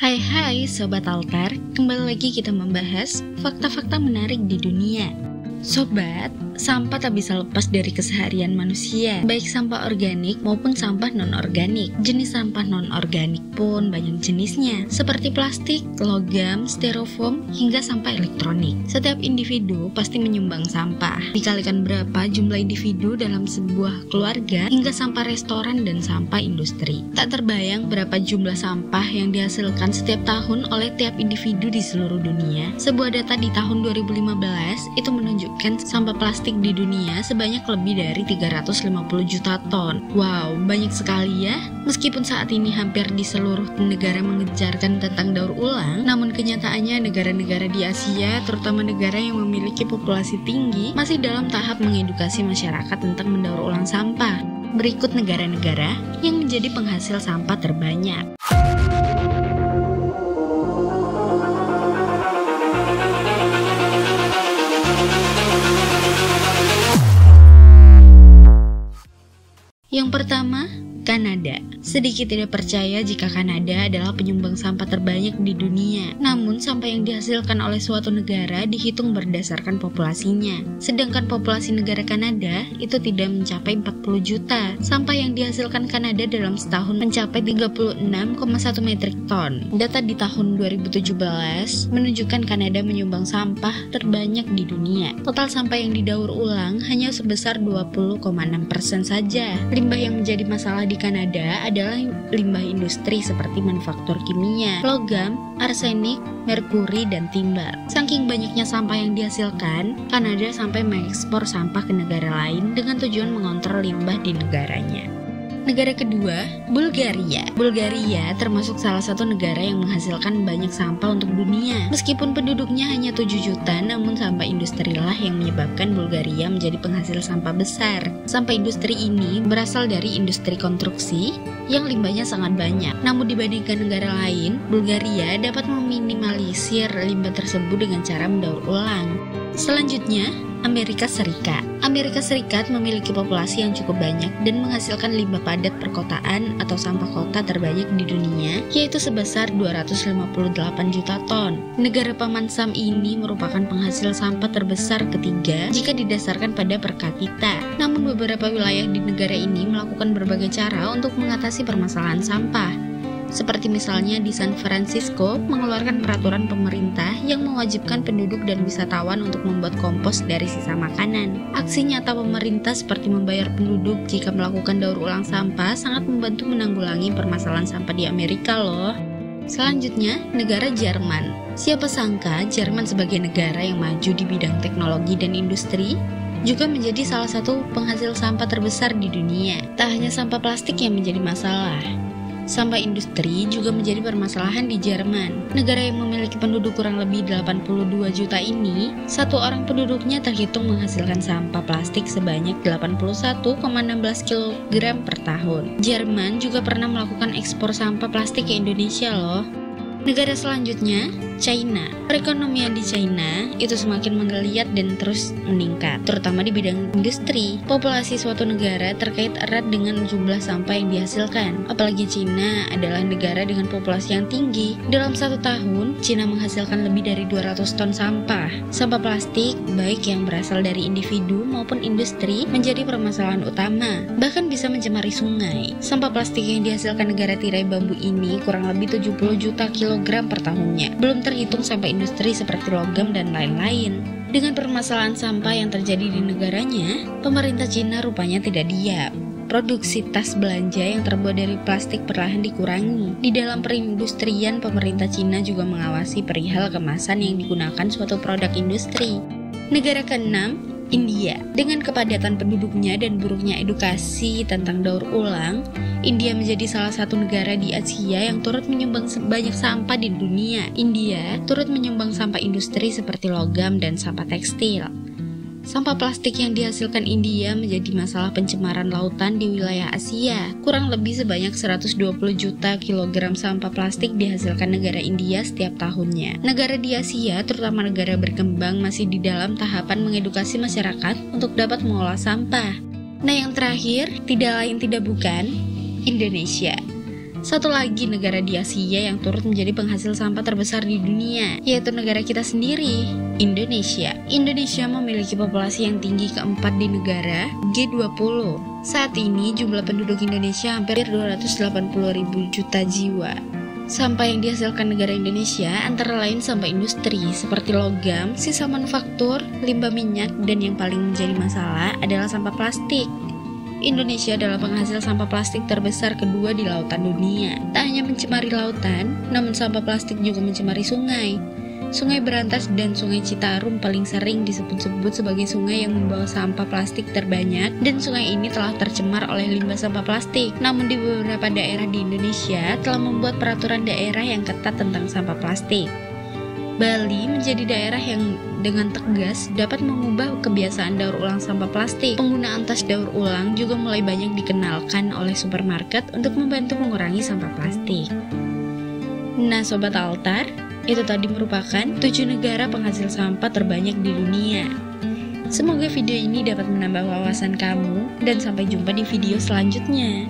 Hai Sobat Altar, kembali lagi kita membahas fakta-fakta menarik di dunia. Sobat, sampah tak bisa lepas dari keseharian manusia, baik sampah organik maupun sampah non-organik. Jenis sampah non-organik pun banyak jenisnya, seperti plastik, logam, styrofoam, hingga sampah elektronik. Setiap individu pasti menyumbang sampah. Dikalikan berapa jumlah individu dalam sebuah keluarga, hingga sampah restoran dan sampah industri. Tak terbayang berapa jumlah sampah yang dihasilkan setiap tahun oleh tiap individu di seluruh dunia. Sebuah data di tahun 2015 itu menunjukkan sampah plastik di dunia sebanyak lebih dari 350 juta ton. Wow, banyak sekali ya. Meskipun saat ini hampir di seluruh negara mengejarkan tentang daur ulang, namun kenyataannya negara-negara di Asia, terutama negara yang memiliki populasi tinggi, masih dalam tahap mengedukasi masyarakat tentang mendaur ulang sampah. Berikut negara-negara yang menjadi penghasil sampah terbanyak. Yang pertama, Kanada. Sedikit tidak percaya jika Kanada adalah penyumbang sampah terbanyak di dunia. Namun, sampah yang dihasilkan oleh suatu negara dihitung berdasarkan populasinya. Sedangkan populasi negara Kanada itu tidak mencapai 40 juta. Sampah yang dihasilkan Kanada dalam setahun mencapai 36,1 metrik ton. Data di tahun 2017 menunjukkan Kanada menyumbang sampah terbanyak di dunia. Total sampah yang didaur ulang hanya sebesar 20,6% saja. Limbah yang menjadi masalah di Kanada adalah limbah industri seperti manufaktur kimia, logam, arsenik, merkuri, dan timah. Saking banyaknya sampah yang dihasilkan, Kanada sampai mengekspor sampah ke negara lain dengan tujuan mengontrol limbah di negaranya. Negara kedua, Bulgaria. Bulgaria termasuk salah satu negara yang menghasilkan banyak sampah untuk dunia. Meskipun penduduknya hanya 7 juta, namun sampah industri lah yang menyebabkan Bulgaria menjadi penghasil sampah besar. Sampah industri ini berasal dari industri konstruksi yang limbahnya sangat banyak. Namun dibandingkan negara lain, Bulgaria dapat meminimalisir limbah tersebut dengan cara mendaur ulang. Selanjutnya, Amerika Serikat. Amerika Serikat memiliki populasi yang cukup banyak dan menghasilkan limbah padat perkotaan atau sampah kota terbanyak di dunia, yaitu sebesar 258 juta ton. Negara paman Sam ini merupakan penghasil sampah terbesar ketiga jika didasarkan pada per kapita. Namun beberapa wilayah di negara ini melakukan berbagai cara untuk mengatasi permasalahan sampah. Seperti misalnya di San Francisco mengeluarkan peraturan pemerintah yang mewajibkan penduduk dan wisatawan untuk membuat kompos dari sisa makanan. Aksi nyata pemerintah seperti membayar penduduk jika melakukan daur ulang sampah sangat membantu menanggulangi permasalahan sampah di Amerika loh. Selanjutnya, negara Jerman. Siapa sangka Jerman sebagai negara yang maju di bidang teknologi dan industri juga menjadi salah satu penghasil sampah terbesar di dunia. Tak hanya sampah plastik yang menjadi masalah, sampah industri juga menjadi permasalahan di Jerman. Negara yang memiliki penduduk kurang lebih 82 juta ini, satu orang penduduknya terhitung menghasilkan sampah plastik sebanyak 81,16 kg per tahun. Jerman juga pernah melakukan ekspor sampah plastik ke Indonesia loh. Negara selanjutnya, China. Perekonomian di China itu semakin menggeliat dan terus meningkat, terutama di bidang industri. Populasi suatu negara terkait erat dengan jumlah sampah yang dihasilkan. Apalagi China adalah negara dengan populasi yang tinggi. Dalam satu tahun, China menghasilkan lebih dari 200 ton sampah. Sampah plastik, baik yang berasal dari individu maupun industri, menjadi permasalahan utama, bahkan bisa mencemari sungai. Sampah plastik yang dihasilkan negara tirai bambu ini kurang lebih 70 juta kilogram per tahunnya. Belum terhitung sampah industri seperti logam dan lain-lain. Dengan permasalahan sampah yang terjadi di negaranya, pemerintah Cina rupanya tidak diam. Produksi tas belanja yang terbuat dari plastik perlahan dikurangi. Di dalam perindustrian, pemerintah Cina juga mengawasi perihal kemasan yang digunakan suatu produk industri. Negara keenam, India. Dengan kepadatan penduduknya dan buruknya edukasi tentang daur ulang, India menjadi salah satu negara di Asia yang turut menyumbang banyak sampah di dunia. India turut menyumbang sampah industri seperti logam dan sampah tekstil. Sampah plastik yang dihasilkan India menjadi masalah pencemaran lautan di wilayah Asia. Kurang lebih sebanyak 120 juta kilogram sampah plastik dihasilkan negara India setiap tahunnya. Negara di Asia, terutama negara berkembang, masih di dalam tahapan mengedukasi masyarakat untuk dapat mengolah sampah. Nah, yang terakhir, tidak lain tidak bukan, Indonesia. Satu lagi negara di Asia yang turut menjadi penghasil sampah terbesar di dunia, yaitu negara kita sendiri, Indonesia. Indonesia memiliki populasi yang tinggi keempat di negara G20. Saat ini jumlah penduduk Indonesia hampir 280.000 juta jiwa. Sampah yang dihasilkan negara Indonesia antara lain sampah industri seperti logam, sisa manufaktur, limbah minyak, dan yang paling menjadi masalah adalah sampah plastik. Indonesia adalah penghasil sampah plastik terbesar kedua di lautan dunia. Tak hanya mencemari lautan, namun sampah plastik juga mencemari sungai. Sungai Berantas dan Sungai Citarum paling sering disebut-sebut sebagai sungai yang membawa sampah plastik terbanyak, dan sungai ini telah tercemar oleh limbah sampah plastik. Namun di beberapa daerah di Indonesia telah membuat peraturan daerah yang ketat tentang sampah plastik. Bali menjadi daerah yang dengan tegas dapat mengubah kebiasaan daur ulang sampah plastik. Penggunaan tas daur ulang juga mulai banyak dikenalkan oleh supermarket untuk membantu mengurangi sampah plastik. Nah Sobat Altar, itu tadi merupakan 7 negara penghasil sampah terbanyak di dunia. Semoga video ini dapat menambah wawasan kamu, dan sampai jumpa di video selanjutnya.